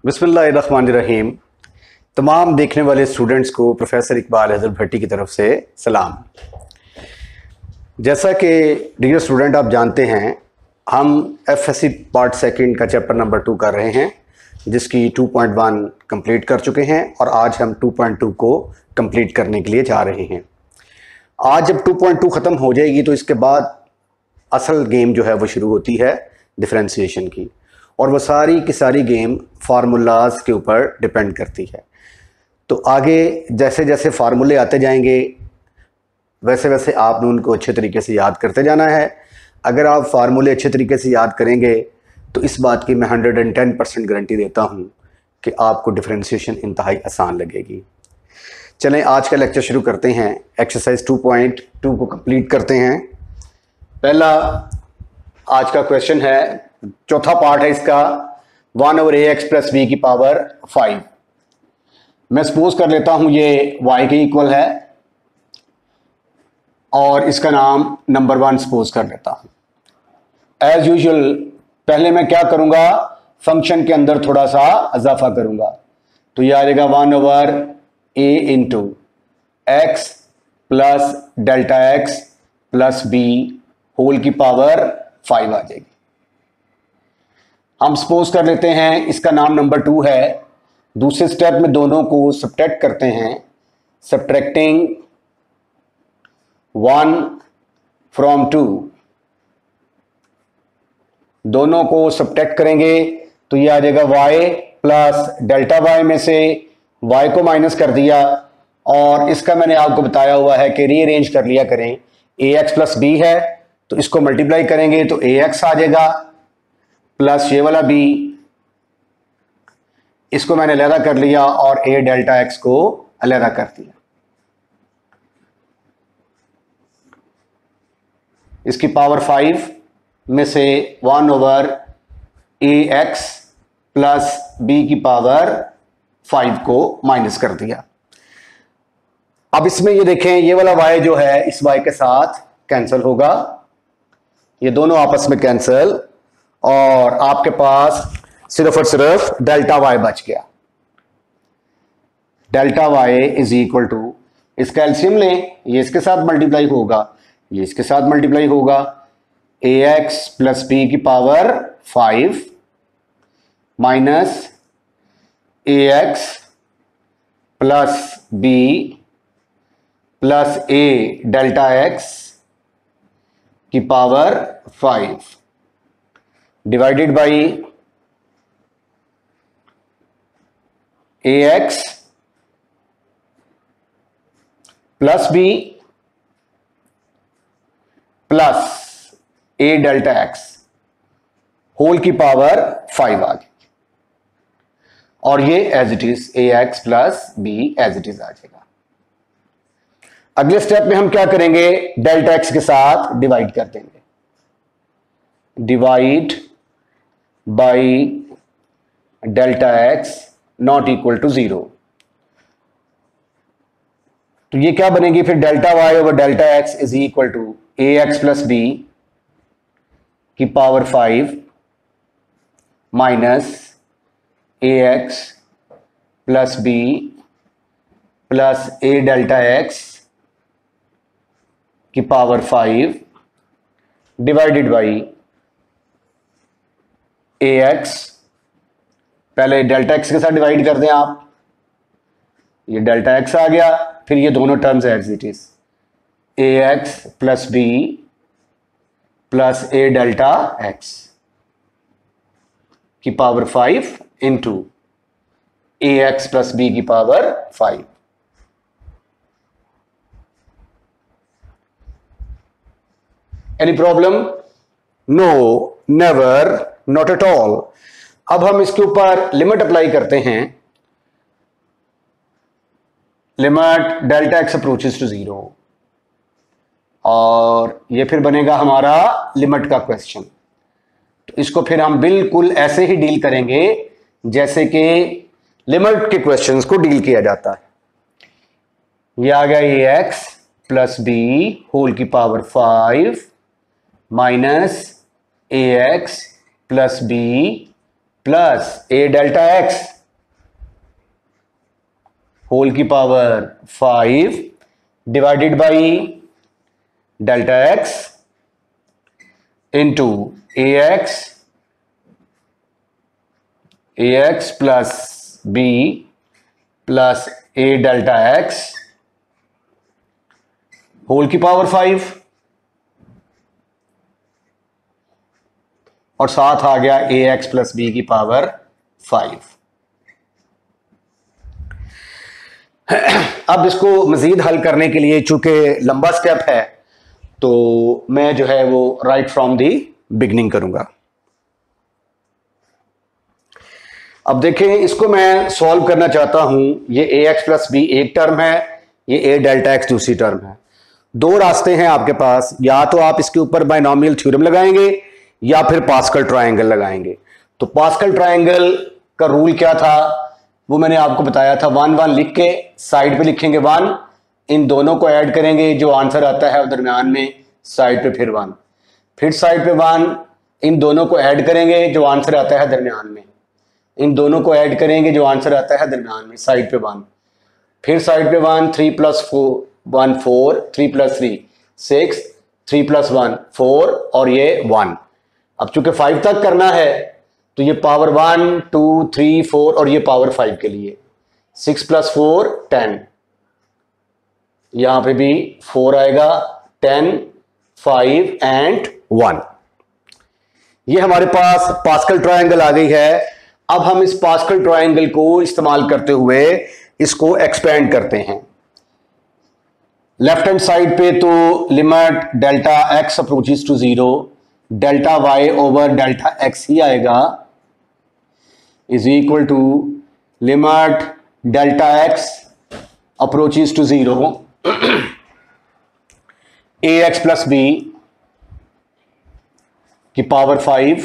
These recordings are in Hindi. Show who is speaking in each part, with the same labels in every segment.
Speaker 1: बिस्मिल्लाहिर्रहमानिर्रहीम। तमाम देखने वाले स्टूडेंट्स को प्रोफेसर इकबाल हैदर भट्टी की तरफ से सलाम। जैसा कि डियर स्टूडेंट आप जानते हैं, हम एफएससी पार्ट सेकंड का चैप्टर नंबर 2 कर रहे हैं, जिसकी 2.1 कंप्लीट कर चुके हैं और आज हम 2.2 को कंप्लीट करने के लिए जा रहे हैं। आज जब 2.2 ख़त्म हो जाएगी तो इसके बाद असल गेम जो है वो शुरू होती है डिफरेंशिएशन की, और वो सारी की सारी गेम फार्मूलाज के ऊपर डिपेंड करती है। तो आगे जैसे जैसे फार्मूले आते जाएंगे वैसे वैसे आपने उनको अच्छे तरीके से याद करते जाना है। अगर आप फार्मूले अच्छे तरीके से याद करेंगे तो इस बात की मैं 110% गारंटी देता हूँ कि आपको डिफरेंशिएशन इंतहाई आसान लगेगी। चलें आज का लेक्चर शुरू करते हैं। एक्सरसाइज 2.2 को कंप्लीट करते हैं। पहला आज का क्वेश्चन है, चौथा पार्ट है इसका, 1/ax + b की पावर 5। मैं सपोज कर लेता हूं ये y के इक्वल है और इसका नाम नंबर 1 सपोज कर लेता हूं। एज यूजुअल पहले मैं क्या करूंगा, फंक्शन के अंदर थोड़ा सा इजाफा करूंगा, तो यह आ जाएगा 1/a × x + Δx + b whole की पावर 5 आ जाएगी। हम सपोज कर लेते हैं इसका नाम नंबर 2 है। दूसरे स्टेप में दोनों को सब्ट्रैक्ट करते हैं। सब्ट्रैक्टिंग 1 फ्रॉम 2, दोनों को सब्ट्रैक्ट करेंगे तो ये आ जाएगा y + Δy में से y को माइनस कर दिया, और इसका मैंने आपको बताया हुआ है कि रीअरेंज कर लिया करें। ax + b है तो इसको मल्टीप्लाई करेंगे तो ax आ जाएगा, प्लस ये वाला b, इसको मैंने अलहदा कर लिया और a Δx को अलहदा कर दिया। इसकी पावर 5 में से 1/ax + b की पावर 5 को माइनस कर दिया। अब इसमें ये देखें, ये वाला y जो है इस y के साथ कैंसिल होगा, ये दोनों आपस में कैंसिल, और आपके पास सिर्फ और सिर्फ Δy बच गया। Δy = इसका एलसीएम लें, ये इसके साथ मल्टीप्लाई होगा, ये इसके साथ मल्टीप्लाई होगा, ax + b की power 5 minus ax + b + a Δx की power 5 divided by ax + b + a Δx whole की पावर 5 आ गई, और ये as it is ax + b as it is आ जाएगा। अगले स्टेप में हम क्या करेंगे, Δx के साथ डिवाइड कर देंगे। Divide by Δx not equal to 0, तो ये क्या बनेगी फिर, Δy/Δx = ax + b की power 5 minus ax + b + a Δx की पावर 5 डिवाइडेड बाई ax, पहले Δx के साथ डिवाइड कर दें आप, ये Δx आ गया, फिर ये दोनों terms as it is ax + b + a Δx की पावर 5 इंटू ax + b की power 5। Any problem? No, never, not at all. अब हम इसके ऊपर लिमिट अप्लाई करते हैं। लिमिट Δx अप्रोचेस टू 0, और ये फिर बनेगा हमारा लिमिट का क्वेश्चन। तो इसको फिर हम बिल्कुल ऐसे ही डील करेंगे जैसे कि लिमिट के क्वेश्चंस को डील किया जाता है। ये आ गया ax + b होल की power 5 minus ax + b + a Δx whole की power 5 divided by delta x into A x plus B plus A delta x whole की पावर 5 और साथ आ गया ए एक्स प्लस बी की पावर 5। अब इसको मजीद हल करने के लिए चूंकि लंबा स्टेप है तो मैं जो है वो राइट फ्रॉम दी बिगनिंग करूंगा। अब देखें, इसको मैं सॉल्व करना चाहता हूं। ये ए एक्स प्लस बी एक टर्म है, ये ए डेल्टा एक्स दूसरी टर्म है। दो रास्ते हैं आपके पास, या तो आप इसके ऊपर बाइनोमियल थ्योरम लगाएंगे या फिर पास्कल ट्रायंगल लगाएंगे। तो पास्कल ट्रायंगल का रूल क्या था वो मैंने आपको बताया था। 1 1 लिख के साइड पे लिखेंगे 1, इन दोनों को ऐड करेंगे, जो आंसर आता है दरमियान में साइड पे फिर 1, फिर साइड पे 1, इन दोनों को ऐड करेंगे, जो आंसर आता है दरमियान में, इन दोनों को ऐड करेंगे, जो आंसर आता है दरमियान में साइड पे 1, फिर साइड पे 1, 3 + 1 4, 3 + 3 6, 3 + 1 4 और ये 1। अब चूंकि 5 तक करना है तो ये पावर 1 2 3 4 और ये पावर 5 के लिए 6 + 4 10, यहां पे भी 4 आएगा, 10 5 एंड 1। ये हमारे पास पास्कल ट्रायंगल आ गई है। अब हम इस पास्कल ट्रायंगल को इस्तेमाल करते हुए इसको एक्सपेंड करते हैं। लेफ्ट हैंड साइड पे तो limit delta x approaches to 0 delta Y over delta x ही आएगा, is equal to limit delta x approaches to 0 a x plus B की पावर 5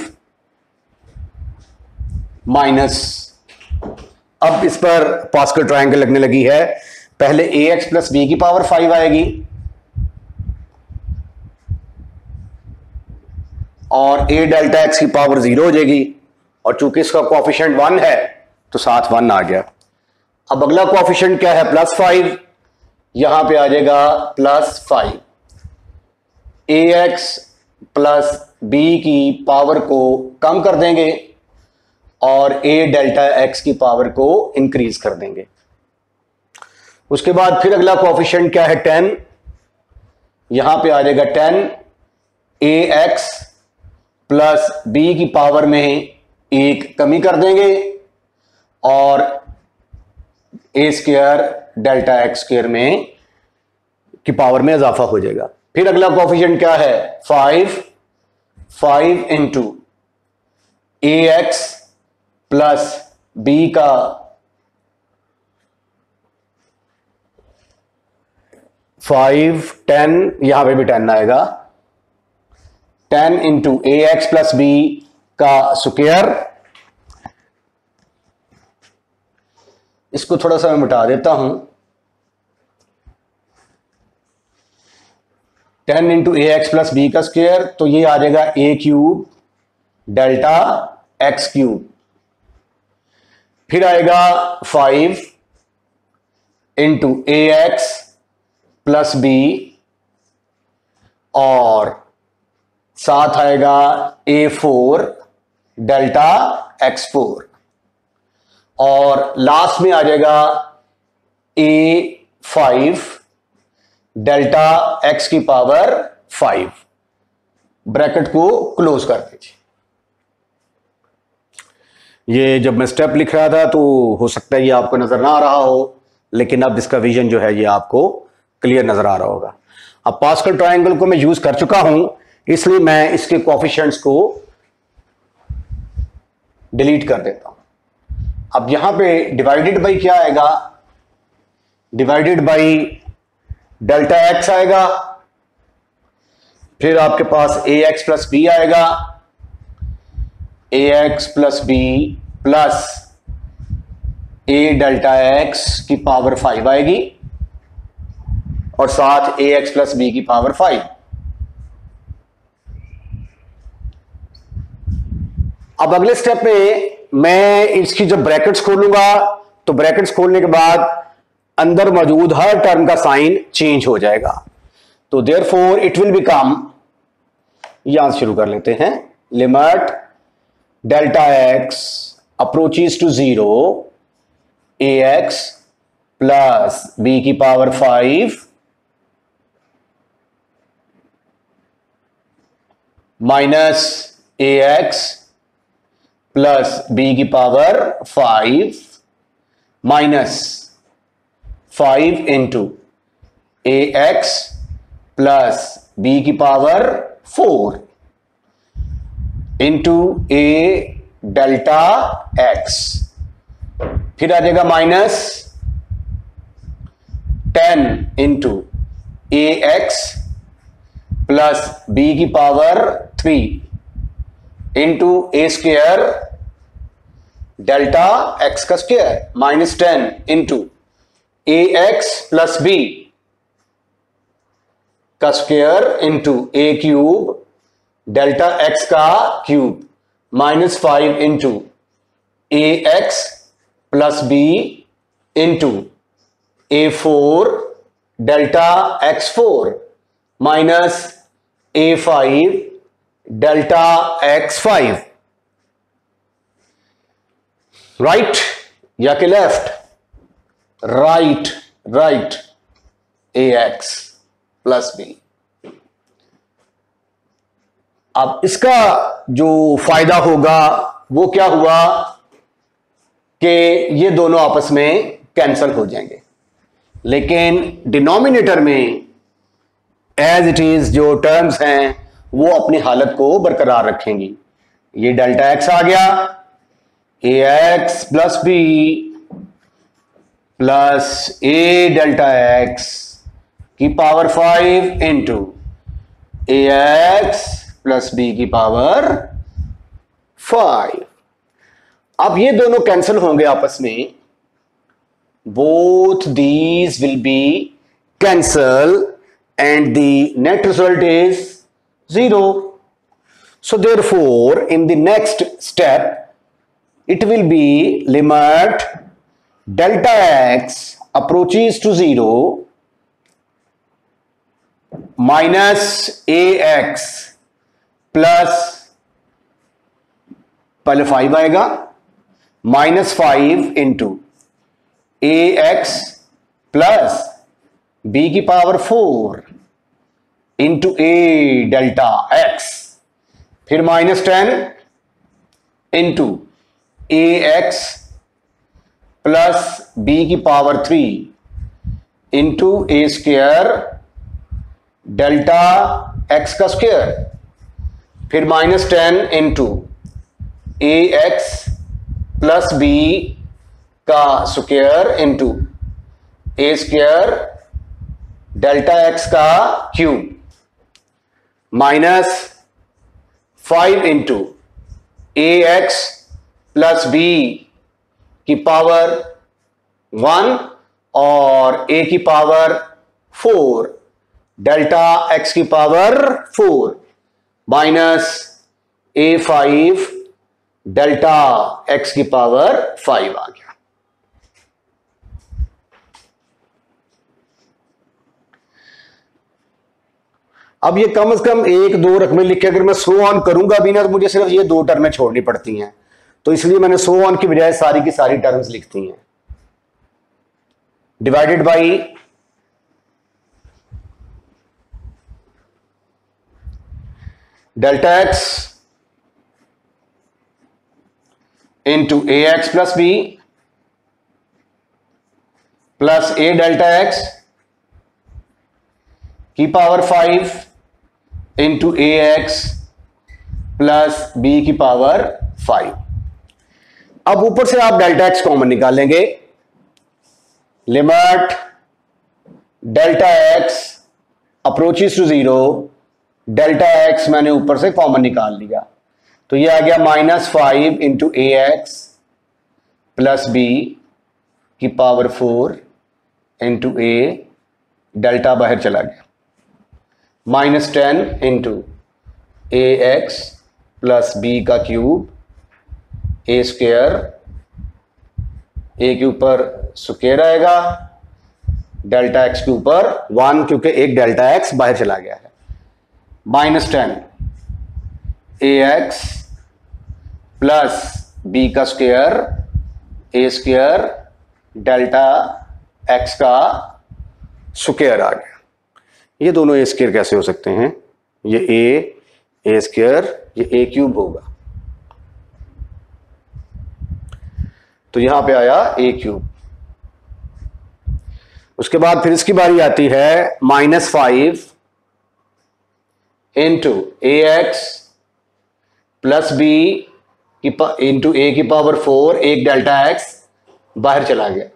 Speaker 1: माइनस, अब इस पर पास्कल ट्रायंगल लगने लगी है। पहले ए एक्स प्लस बी की पावर 5 आएगी और ए डेल्टा एक्स की पावर 0 हो जाएगी, और चूंकि इसका कोएफिशिएंट 1 है तो साथ 1 आ गया। अब अगला कोएफिशिएंट क्या है, +5, यहां पे आ जाएगा +5। ए एक्स प्लस बी की पावर को कम कर देंगे और ए डेल्टा एक्स की पावर को इंक्रीज कर देंगे। उसके बाद फिर अगला कोएफिशिएंट क्या है, 10, यहां पे आ जाएगा 10, ए एक्स प्लस बी की पावर में एक कमी कर देंगे और ए स्क्वायर डेल्टा एक्स स्क्वायर में की पावर में इजाफा हो जाएगा। फिर अगला कोएफिशिएंट क्या है, 5 इंटू ए एक्स प्लस बी का 5 10, यहां पे भी 10 आएगा, 10 इंटू ए एक्स प्लस बी का स्क्वायर। इसको थोड़ा सा मैं मिटा देता हूं, 10 इंटू ए एक्स प्लस बी का स्क्वायर, तो ये आ जाएगा ए क्यूब डेल्टा एक्स क्यूब। फिर आएगा 5 इंटू ए एक्स प्लस बी और साथ आएगा A4 डेल्टा x4 और लास्ट में आ जाएगा A5 डेल्टा x की पावर 5। ब्रैकेट को क्लोज कर दीजिए। ये जब मैं स्टेप लिख रहा था तो हो सकता है ये आपको नजर ना आ रहा हो, लेकिन अब इसका विजन जो है ये आपको क्लियर नजर आ रहा होगा। अब पास्कल ट्रायंगल को मैं यूज कर चुका हूं, इसलिए मैं इसके कोएफिशिएंट्स को डिलीट कर देता हूं। अब यहां पे डिवाइडेड बाई क्या आएगा, डिवाइडेड बाई डेल्टा एक्स आएगा, फिर आपके पास ए एक्स प्लस बी आएगा, ए एक्स प्लस बी प्लस ए डेल्टा एक्स की पावर 5 आएगी और साथ ए एक्स प्लस बी की पावर 5। अब अगले स्टेप में मैं इसकी जब ब्रैकेट्स खोलूंगा तो ब्रैकेट्स खोलने के बाद अंदर मौजूद हर टर्म का साइन चेंज हो जाएगा। तो देयरफॉर इट विल बिकम, यहां से शुरू कर लेते हैं, limit delta x approaches to 0 ax plus b की power 5 minus ax plus b की power 5 minus 5 into ax plus b की power 4 into a delta x, फिर आ जाएगा minus 10 into ax plus b की power 3 into a square delta x का square, minus 10 into ax plus b का square into a cube delta x का cube, minus 5 into ax plus b into a4 delta x4 minus a5 delta x5, right या कि left? Right, right, ax plus b। अब इसका जो फायदा होगा वो क्या हुआ कि ये दोनों आपस में कैंसल हो जाएंगे, लेकिन डिनोमिनेटर में एज इट इज जो टर्म्स हैं वो अपनी हालत को बरकरार रखेंगी। ये डेल्टा एक्स आ गया, ax plus b plus a delta x की power 5 into ax plus b की पावर 5। अब ये दोनों कैंसिल होंगे आपस में, both these will be cancel and the net result is 0. So therefore in the next step it will be limit delta x approaches to 0 minus ax plus, पहले 5 आएगा, minus 5 into ax plus b की power 4 into a delta x, फिर minus 10 into ax plus b की power 3 into a square delta x का स्क्वायर, फिर minus 10 into ax plus b का square into a square delta x का cube, minus 5 into ax plus b की पावर 1 और a की पावर 4 डेल्टा x की power 4 minus a5 delta x की पावर 5 आ गया। अब ये कम से कम 1-2 रकमें लिख के अगर मैं सो ऑन करूंगा भी ना तो मुझे सिर्फ ये 2 टर्में छोड़नी पड़ती हैं, तो इसलिए मैंने सो ऑन की बजाय सारी की सारी टर्म्स लिखती हैं। Divided by delta x into A x plus B plus A delta x की पावर 5 इंटू ए एक्स प्लस बी की पावर 5। अब ऊपर से आप डेल्टा एक्स कॉमन निकालेंगे, limit delta x approaches to 0, delta X मैंने ऊपर से कॉमन निकाल लिया, तो ये आ गया -5 इंटू ए एक्स प्लस बी की पावर 4 इंटू ए, डेल्टा बाहर चला गया, -10 इंटू ए एक्स प्लस बी का क्यूब, ए स्क्वायर, ए के ऊपर स्क्वायर आएगा, डेल्टा एक्स के ऊपर 1, क्योंकि एक डेल्टा एक्स बाहर चला गया है, -10 ए एक्स प्लस बी का स्क्वायर ए स्क्वायर डेल्टा एक्स का स्क्वायर आ गया। ये दोनों ए स्क्वायर कैसे हो सकते हैं? ये ए स्क्वायर, ये ए क्यूब होगा, तो यहां पे आया ए क्यूब। उसके बाद फिर इसकी बारी आती है -5 इंटू ए एक्स प्लस बी इंटू ए की पावर 4, एक डेल्टा एक्स बाहर चला गया,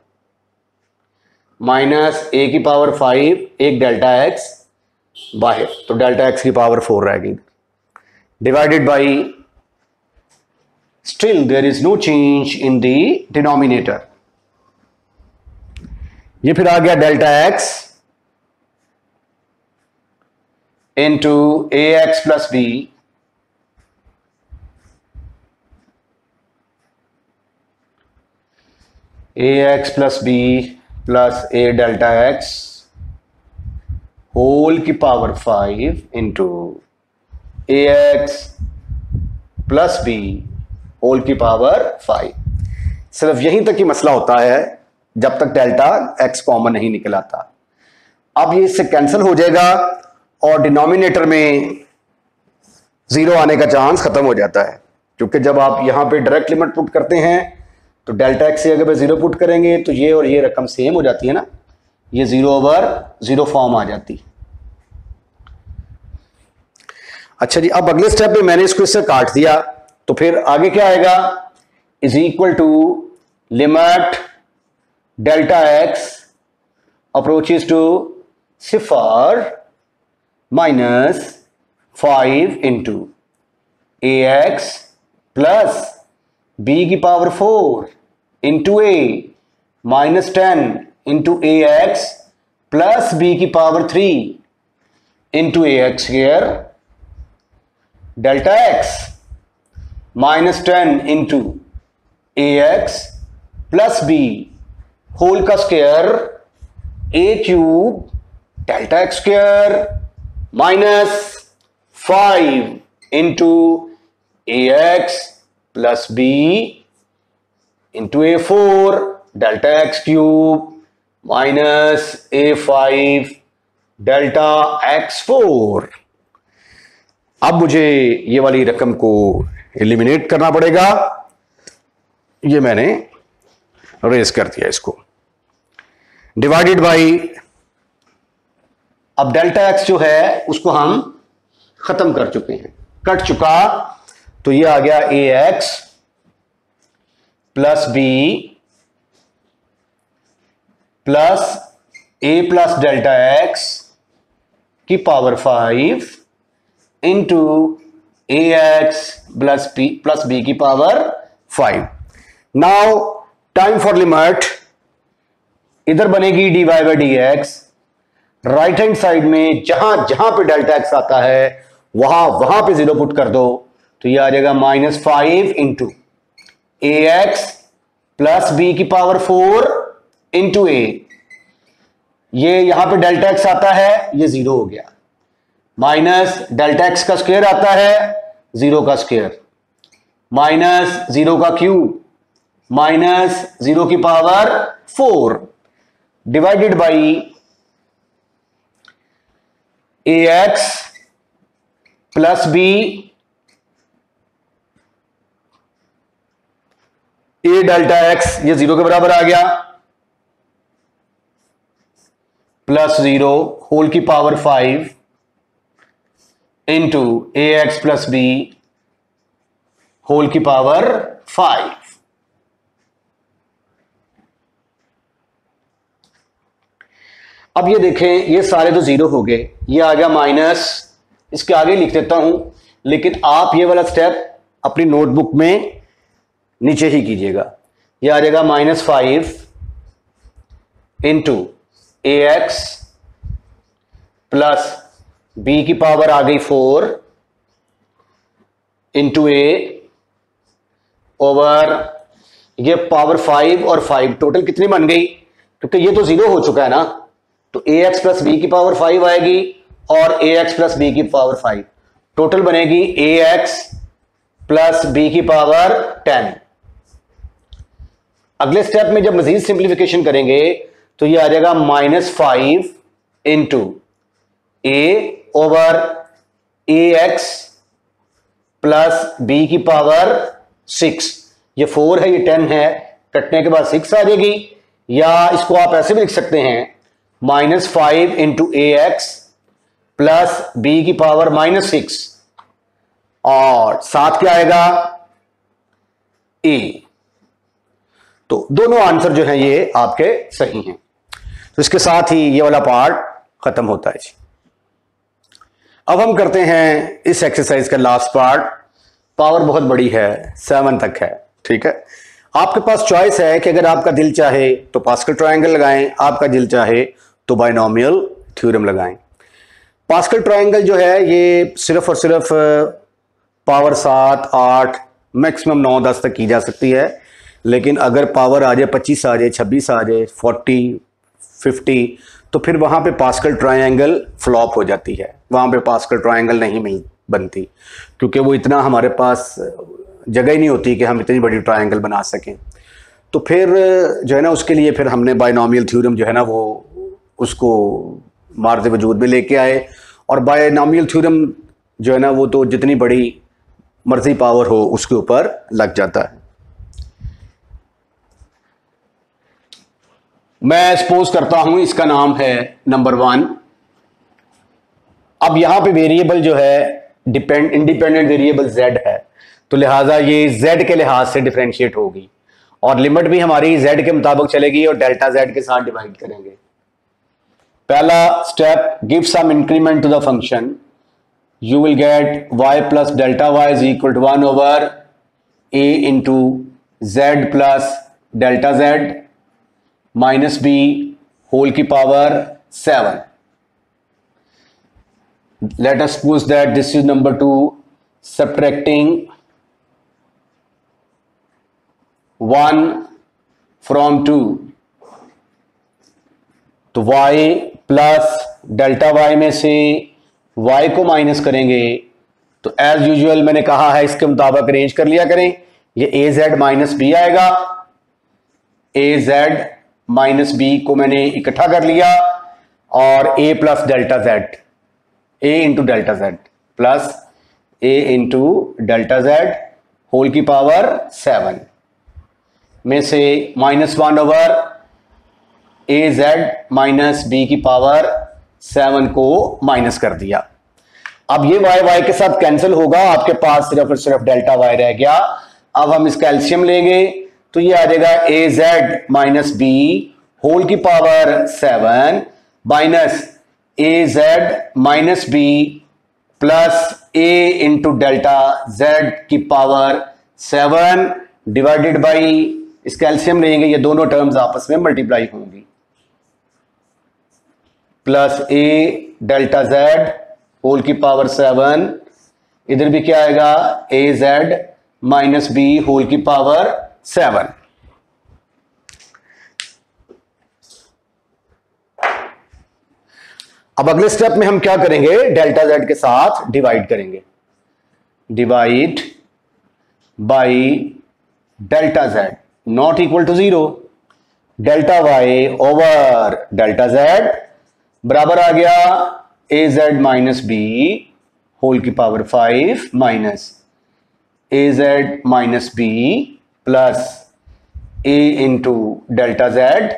Speaker 1: माइनस ए की पावर 5, एक डेल्टा एक्स बाहर, तो डेल्टा एक्स की पावर 4 रहेगी, divided by, still there is no change in the denominator. ये फिर आ गया delta x into A x plus B A x plus B plus A delta x whole की पावर 5 इंटू ए एक्स प्लस बी होल की पावर 5। सिर्फ यहीं तक ही मसला होता है जब तक डेल्टा एक्स कॉमन नहीं निकल आता। अब ये इससे कैंसिल हो जाएगा और डिनोमिनेटर में 0 आने का चांस खत्म हो जाता है, क्योंकि जब आप यहां पे डायरेक्ट लिमिट पुट करते हैं तो डेल्टा एक्स से अगर 0 पुट करेंगे तो ये और ये रकम सेम हो जाती है ना, ये 0/0 फॉर्म आ जाती। अच्छा जी, अब अगले स्टेप में मैंने इसको इससे काट दिया, तो फिर आगे क्या आएगा? Is equal to limit delta x approaches to 0 -5 into A x plus B की power 4 into a -10 into A x plus B की पावर 3 इंटू ए x square delta x -10 into ए एक्स प्लस बी होल का square a cube delta x square -5 into A x plus b into a 4 delta x cube -a5 delta x 4। अब मुझे ये वाली रकम को एलिमिनेट करना पड़ेगा, ये मैंने रेज कर दिया इसको, डिवाइडेड बाई, अब डेल्टा एक्स जो है उसको हम खत्म कर चुके हैं, कट चुका, तो ये आ गया a x plus B plus A plus delta x की पावर 5 इंटू ए एक्स प्लस बी की power 5। Now time for limit, इधर बनेगी dy by D x, right hand side में जहां जहां पे डेल्टा एक्स आता है वहां पे 0 पुट कर दो, तो ये आ जाएगा -5 इंटू ए एक्स प्लस बी की पावर 4 इंटू ए, ये यहां पे डेल्टा एक्स आता है, ये 0 हो गया, माइनस डेल्टा एक्स का स्क्वायर आता है 0 का स्क्वायर, -0 का क्यूब -0 की power 4 divided by A x plus B A delta X, ये 0 के बराबर आ गया, +0 होल की पावर 5 इंटू ए एक्स प्लस बी होल की पावर 5। अब ये देखें, ये सारे तो 0 हो गए, ये आ गया माइनस, इसके आगे लिख देता हूं, लेकिन आप ये वाला स्टेप अपनी नोटबुक में नीचे ही कीजिएगा। ये आ जाएगा -5 इंटू ए एक्स प्लस बी की पावर आ गई 4 इंटू ए ओवर, ये पावर 5 और 5 टोटल कितनी बन गई, क्योंकि ये तो 0 हो चुका है ना, तो ए एक्स प्लस बी की पावर 5 आएगी और ए एक्स प्लस बी की पावर 5, टोटल बनेगी ए एक्स प्लस बी की पावर 10। अगले स्टेप में जब मजीद सिंप्लीफिकेशन करेंगे तो ये आ जाएगा -5 इंटू ए ओवर ए एक्स प्लस बी की पावर 6। ये 4 है, ये 10 है, कटने के बाद 6 आ जाएगी, या इसको आप ऐसे भी लिख सकते हैं -5 इंटू ए एक्स प्लस बी की पावर -6, और साथ क्या आएगा ए। तो दोनों आंसर जो है ये आपके सही हैं। तो इसके साथ ही ये वाला पार्ट खत्म होता है जी। अब हम करते हैं इस एक्सरसाइज का लास्ट पार्ट। पावर बहुत बड़ी है, 7 तक है, ठीक है। आपके पास चॉइस है कि अगर आपका दिल चाहे तो पास्कल ट्रायंगल लगाएं, आपका दिल चाहे तो बायनॉमियल थ्योरम लगाएं। पास्कल ट्रायंगल जो है ये सिर्फ और सिर्फ पावर 7, 8, मैक्सिमम 9, 10 तक की जा सकती है, लेकिन अगर पावर आ जाए 25 आ जाए, 26 आ जाए, 40, 50, तो फिर वहाँ पे पास्कल ट्रायंगल फ्लॉप हो जाती है, वहाँ पे पास्कल ट्रायंगल नहीं बनती, क्योंकि वो इतना हमारे पास जगह ही नहीं होती कि हम इतनी बड़ी ट्रायंगल बना सकें। तो फिर जो है ना, उसके लिए फिर हमने बायनॉमियल थ्योरम जो है ना वो उसको मार्ज़ वजूद में लेके आए, और बायनॉमियल थ्योरम जो है ना वो तो जितनी बड़ी मर्जी पावर हो उसके ऊपर लग जाता है। मैं सपोज करता हूं इसका नाम है नंबर 1। अब यहां पे वेरिएबल जो है इंडिपेंडेंट वेरिएबल z है, तो लिहाजा ये z के लिहाज से डिफरेंशिएट होगी, और लिमिट भी हमारी z के मुताबिक चलेगी और डेल्टा z के साथ डिवाइड करेंगे। पहला step, give some increment to the function, you will get y plus delta y is equal to 1 over a into z plus delta z minus b whole की power 7. Let us suppose that this is number 2, subtracting 1 from 2, तो y plus delta y में से y को माइनस करेंगे, तो एज यूजुअल मैंने कहा है इसके मुताबिक अरेंज कर लिया करें। ये ए जेड माइनस बी आएगा, ए जेड माइनस बी को मैंने इकट्ठा कर लिया, और ए प्लस डेल्टा जेड, ए इंटू डेल्टा जेड प्लस ए इंटू डेल्टा जेड होल की पावर 7 में से -1 ओवर ए जेड माइनस बी की पावर 7 को माइनस कर दिया। अब ये y y के साथ कैंसिल होगा, आपके पास सिर्फ और सिर्फ डेल्टा y रह गया। अब हम इसका एलसीएम लेंगे तो ये आ जाएगा ए जेड माइनस बी होल की power 7 minus A Z minus B plus A into delta Z की पावर 7 डिवाइडेड बाई, इसका एलसीएम लेंगे, ये दोनों टर्म्स आपस में मल्टीप्लाई होंगी, प्लस ए डेल्टा जेड होल की पावर 7, इधर भी क्या आएगा ए जेड माइनस बी होल की पावर 7। अब अगले स्टेप में हम क्या करेंगे, डेल्टा जेड के साथ डिवाइड करेंगे, divide by delta Z not equal to 0, delta Y over delta Z बराबर आ गया A Z minus B whole की power 5 minus A Z minus B plus A into delta Z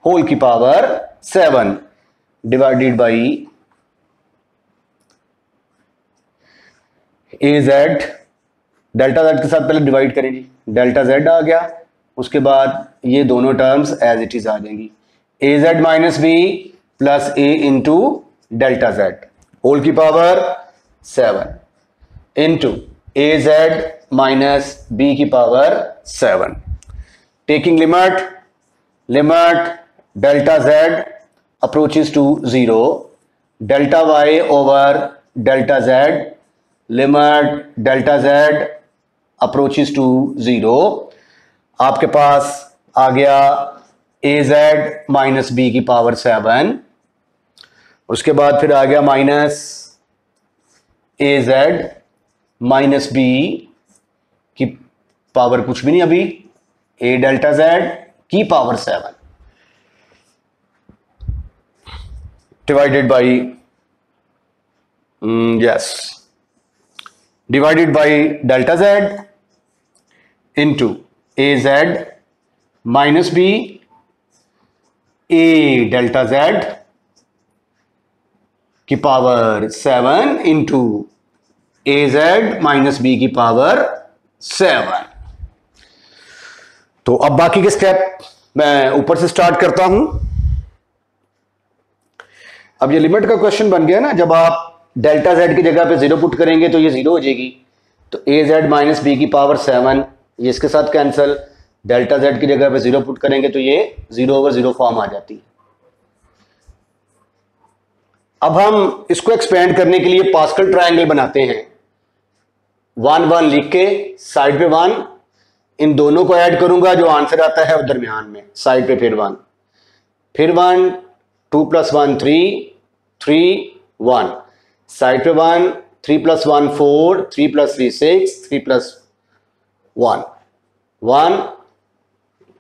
Speaker 1: whole की power 7 divided by A Z, delta Z के साथ पहले डिवाइड करेंगे, डेल्टा जेड आ गया, उसके बाद ये दोनों टर्म्स एज इट इज आ जाएंगी, A Z minus B plus A into delta Z whole की पावर 7 इंटू ए जेड माइनस बी की power 7, taking limit delta Z approaches to 0, delta Y over delta Z limit delta Z approaches to 0, आपके पास आ गया ए जेड माइनस बी की पावर 7 उसके बाद फिर आ गया minus A Z minus B की पावर कुछ भी नहीं अभी, ए डेल्टा जेड की power 7 divided by divided by delta Z into A Z minus B A delta Z की पावर 7 इंटू ए जेड माइनस बी की पावर 7। तो अब बाकी के स्टेप मैं ऊपर से स्टार्ट करता हूं। अब ये लिमिट का क्वेश्चन बन गया ना, जब आप डेल्टा जेड की जगह पे 0 पुट करेंगे तो ये 0 हो जाएगी, तो ए जेड माइनस बी की पावर 7 ये इसके साथ कैंसिल, डेल्टा जेड की जगह पे 0 पुट करेंगे तो ये 0/0 फॉर्म आ जाती है। अब हम इसको एक्सपेंड करने के लिए पास्कल ट्रायंगल बनाते हैं। 1 1 लिख के साइड पे 1, इन दोनों को ऐड करूंगा, जो आंसर आता है वो दरमियान में, साइड पे फिर 1, फिर 1, 2 + 1 3, 3 1, साइड पे 1, 3 + 1 4, 3 + 3 6, 3 + 1 1,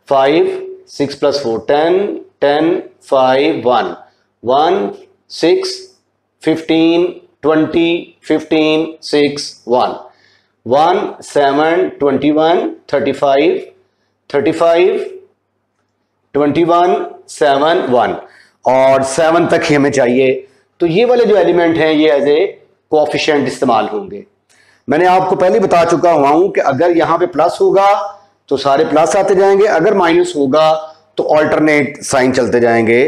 Speaker 1: 5, 6 + 4 10, 10 5 1 1 6 15 20 15 6 1 1 7 21 35 35 21 7 1 और 7 तक ही हमें चाहिए। तो ये वाले जो एलिमेंट हैं ये एज ए कोएफिशिएंट इस्तेमाल होंगे। मैंने आपको पहले बता चुका हुआ हूं कि अगर यहां पे प्लस होगा तो सारे प्लस आते जाएंगे, अगर माइनस होगा तो ऑल्टरनेट साइन चलते जाएंगे,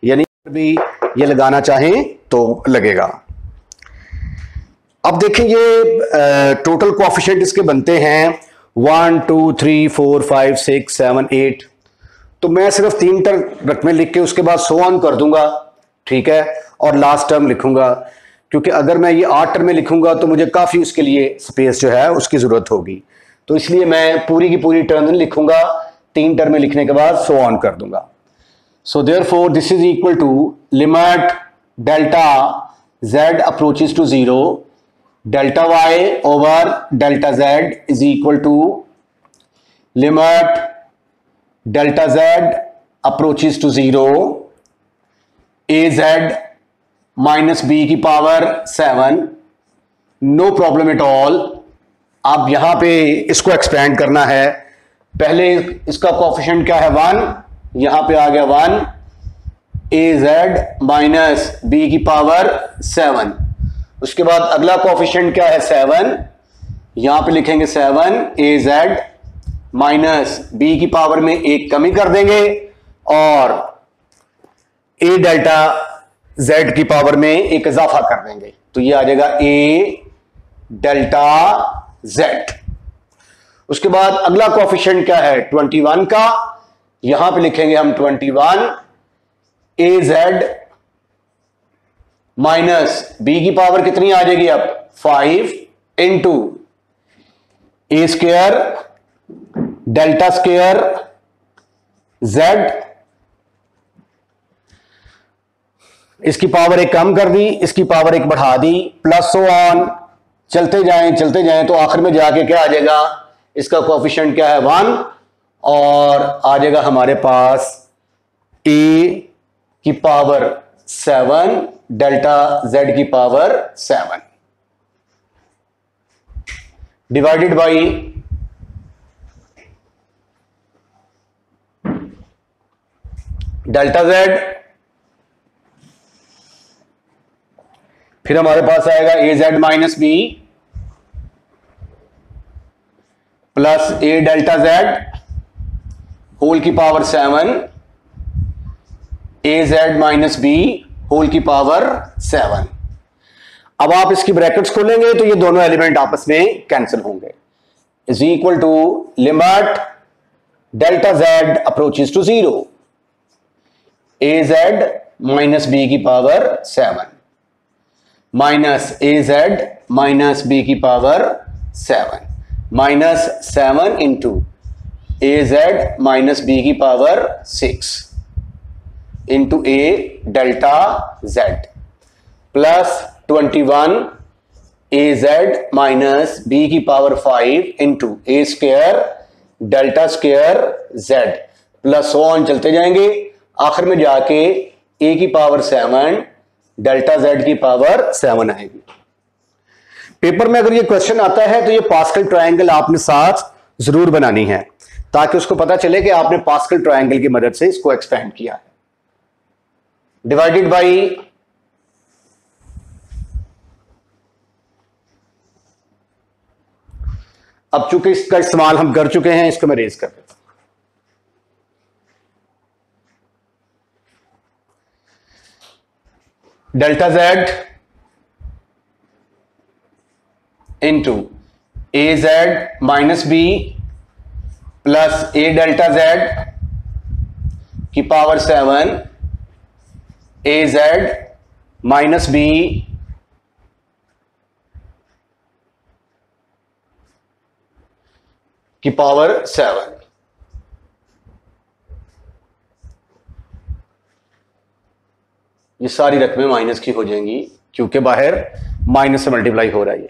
Speaker 1: यानी भी ये लगाना चाहें तो लगेगा। अब देखें ये टोटल कोएफिशिएंट इसके बनते हैं 1 2 3 4 5 6 7 8। तो मैं सिर्फ 3 रकमें लिख के उसके बाद सो ऑन कर दूंगा, ठीक है, और लास्ट टर्म लिखूंगा, क्योंकि अगर मैं ये 8 टर्में लिखूंगा तो मुझे काफी उसके लिए स्पेस जो है उसकी जरूरत होगी। तो इसलिए मैं पूरी की पूरी टर्म लिखूंगा, 3 टर्में लिखने के बाद सो ऑन कर दूंगा। So therefore this is equal to limit delta z approaches to 0, delta y over delta z is equal to limit delta z approaches to 0, az minus b की power 7, no problem at all। अब यहां पे इसको एक्सपेंड करना है। पहले इसका कोएफिशिएंट क्या है 1, यहां पे आ गया 1, ए जेड माइनस बी की पावर 7। उसके बाद अगला कोएफिशिएंट क्या है 7, यहां पे लिखेंगे 7 ए जेड माइनस बी की पावर में एक कमी कर देंगे और ए डेल्टा जेड की पावर में एक इजाफा कर देंगे, तो ये आ जाएगा ए डेल्टा जेड। उसके बाद अगला कोएफिशिएंट क्या है 21 का, यहां पे लिखेंगे हम 21 ए जेड माइनस बी की पावर कितनी आ जाएगी अब 5 into A square delta square Z, इसकी पावर एक कम कर दी, इसकी पावर एक बढ़ा दी, प्लस सो ऑन चलते जाएं तो आखिर में जाके क्या आ जाएगा, इसका कोएफिशिएंट क्या है 1 और आ जाएगा हमारे पास ए की पावर 7 डेल्टा जेड की power 7 divided by delta Z, फिर हमारे पास आएगा ए जेड माइनस बी प्लस ए डेल्टा जेड होल की पावर 7 ए जेड माइनस बी होल की पावर 7। अब आप इसकी ब्रैकेट्स खोलेंगे तो ये दोनों एलिमेंट आपस में कैंसिल होंगे, is equal to limit delta Z approaches to 0, A Z minus B की power 7 minus A Z minus B की पावर 7 माइनस 7 इंटू ए जेड माइनस बी की पावर 6 इंटू ए डेल्टा जेड प्लस 21 ए जेड माइनस बी की power 5 into A square delta square Z plus on चलते जाएंगे, आखिर में जाके ए की पावर 7 डेल्टा जेड की पावर 7 आएगी। पेपर में अगर ये क्वेश्चन आता है तो ये पास्कल ट्रायंगल आपने साथ जरूर बनानी है ताकि उसको पता चले कि आपने पास्कल ट्रायंगल की मदद से इसको एक्सपेंड किया है। डिवाइडेड बाई अब चूंकि इसका इस्तेमाल हम कर चुके हैं, इसको मैं रेज कर देता हूं। डेल्टा जेड इंटू ए जेड माइनस बी प्लस ए डेल्टा जेड की पावर 7 ए जेड माइनस बी की पावर 7। ये सारी रकमें माइनस की हो जाएंगी क्योंकि बाहर माइनस से मल्टीप्लाई हो रहा है।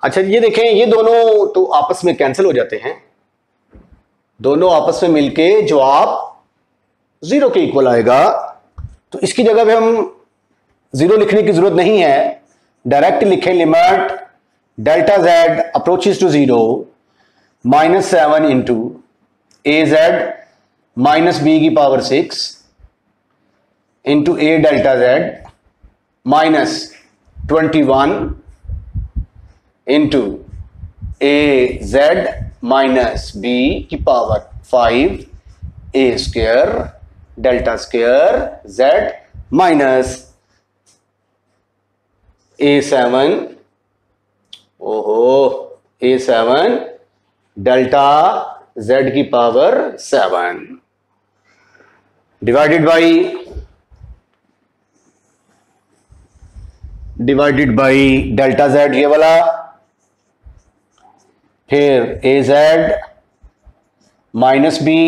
Speaker 1: अच्छा ये देखें, ये दोनों तो आपस में कैंसिल हो जाते हैं, दोनों आपस में मिलके जवाब 0 के इक्वल आएगा। तो इसकी जगह पे हम 0 लिखने की जरूरत नहीं है, डायरेक्ट लिखें limit delta Z approaches to 0 -7 into A Z minus B की पावर 6 इंटू ए डेल्टा जेड माइनस 21 इंटू ए जेड माइनस बी की power 5 a square delta square z minus A7 A7 delta Z की power 7 divided by delta z ये वाला, फिर a Z minus B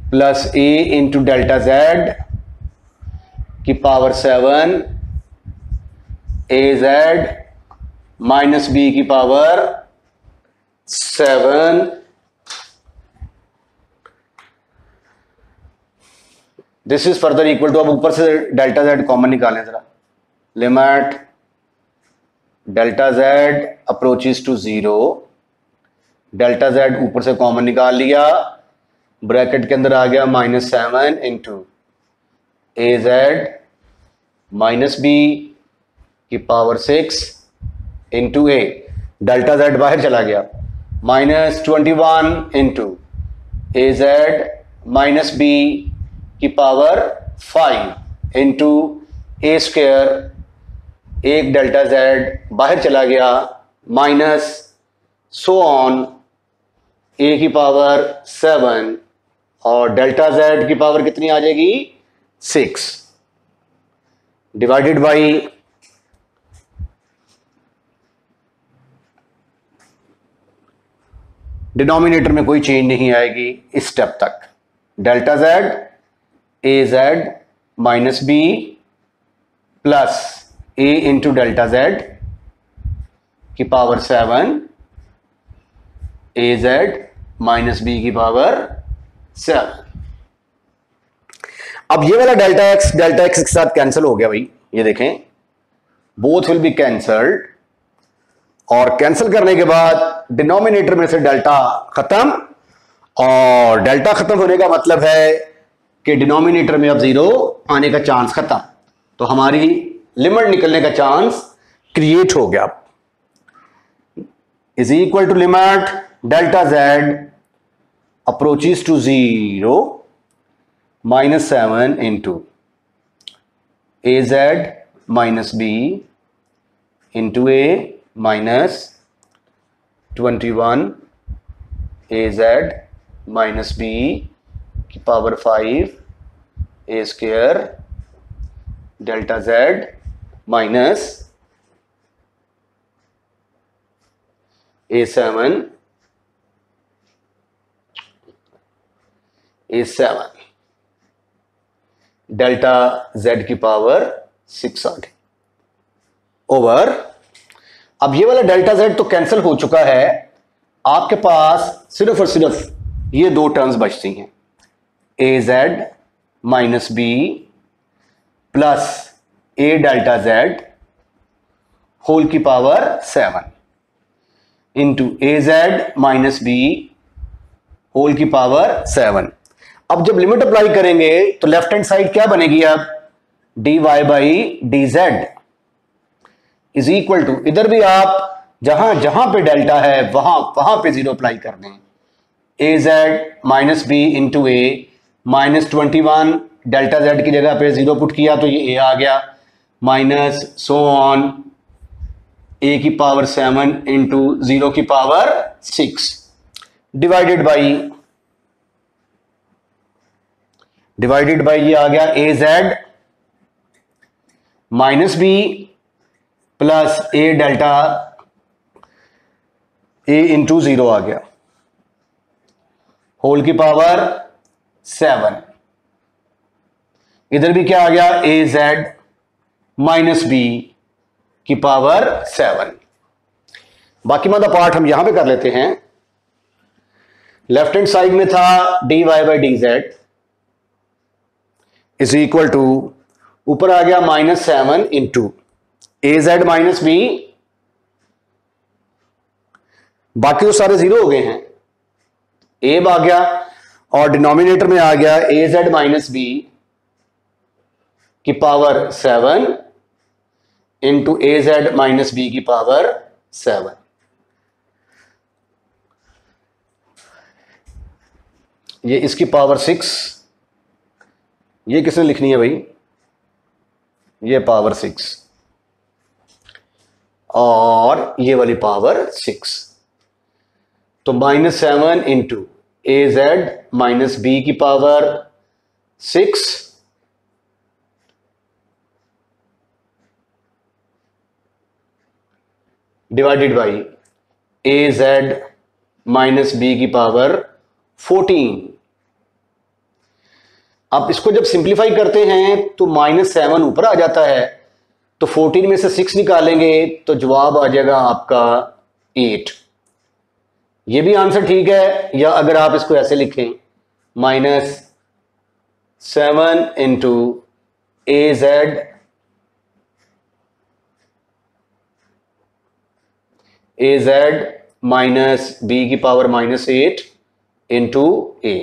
Speaker 1: plus A into delta Z की पावर 7 ए जेड माइनस बी की power 7 this is further equal to, अब ऊपर से डेल्टा जेड कॉमन निकालें जरा, limit delta Z approaches to 0, delta Z ऊपर से कॉमन निकाल लिया, ब्रैकेट के अंदर आ गया -7 इंटू ए जेड माइनस बी की पावर 6 इंटू ए, डेल्टा जेड बाहर चला गया, -21 इंटू ए जेड माइनस बी की पावर 5 इंटू ए स्क्वायर, एक डेल्टा जेड बाहर चला गया, माइनस सो ऑन ए की पावर 7 और डेल्टा जेड की पावर कितनी आ जाएगी 6 डिवाइडेड बाई डिनोमिनेटर में कोई चेंज नहीं आएगी इस स्टेप तक, delta Z A Z minus B plus A into delta Z की पावर 7 ए जेड माइनस बी की पावर 7। अब ये वाला डेल्टा एक्स के साथ कैंसिल हो गया भाई, ये देखें बोथ विल बी कैंसल्ड, और कैंसिल करने के बाद डिनोमिनेटर में से डेल्टा खत्म, और डेल्टा खत्म होने का मतलब है कि डिनोमिनेटर में अब 0 आने का चांस खत्म, तो हमारी लिमिट निकलने का चांस क्रिएट हो गया। Is equal to limit delta Z approaches to 0 -7 into A Z minus b into a minus 21 A Z minus B की power 5 a square delta z minus A7 delta Z की पावर 6 आ गए ओवर। अब ये वाला डेल्टा z तो कैंसिल हो चुका है, आपके पास सिर्फ और सिर्फ ये दो टर्म्स बचती हैं, az minus B plus a delta z whole की power 7 into az minus B whole की पावर 7। अब जब लिमिट अप्लाई करेंगे तो लेफ्ट हैंड साइड क्या बनेगी, अब dy by D Z is equal to, इधर भी आप जहां जहां पे डेल्टा है वहां पे 0 अप्लाई कर दें, az minus b into a minus 21, delta z की जगह पे 0 पुट किया तो ये a आ गया, माइनस सो ऑन a की पावर 7 इंटू 0 की पावर 6 डिवाइडेड बाई ये आ गया az minus B plus a delta a into 0 आ गया होल की पावर 7। इधर भी क्या आ गया, az माइनस बी की पावर 7। बाकी वाला पार्ट हम यहां पे कर लेते हैं। लेफ्ट हैंड साइड में था dy by D Z is equal to, ऊपर आ गया minus 7 into az minus B, बाकी तो सारे 0 हो गए हैं, a आ गया और डिनोमिनेटर में आ गया az माइनस बी की power 7 into az minus B की पावर 7। ये इसकी पावर 6, ये किसने लिखनी है भाई, ये पावर 6 और ये वाली पावर 6, तो minus 7 into az minus B की power 6 divided by az minus B की पावर 14। आप इसको जब सिंप्लीफाई करते हैं तो माइनस 7 ऊपर आ जाता है, तो 14 में से 6 निकालेंगे तो जवाब आ जाएगा आपका 8। ये भी आंसर ठीक है, या अगर आप इसको ऐसे लिखें minus 7 into az minus B की पावर माइनस 8 इंटू ए।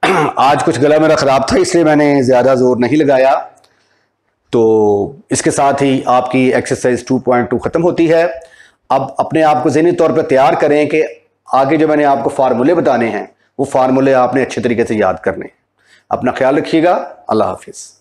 Speaker 1: आज कुछ गला मेरा खराब था इसलिए मैंने ज्यादा जोर नहीं लगाया, तो इसके साथ ही आपकी एक्सरसाइज 2.2 खत्म होती है। अब अपने आप को ज़हनी तौर पर तैयार करें कि आगे जो मैंने आपको फार्मूले बताने हैं वो फार्मूले आपने अच्छे तरीके से याद करने हैं। अपना ख्याल रखिएगा। अल्लाह हाफिज़।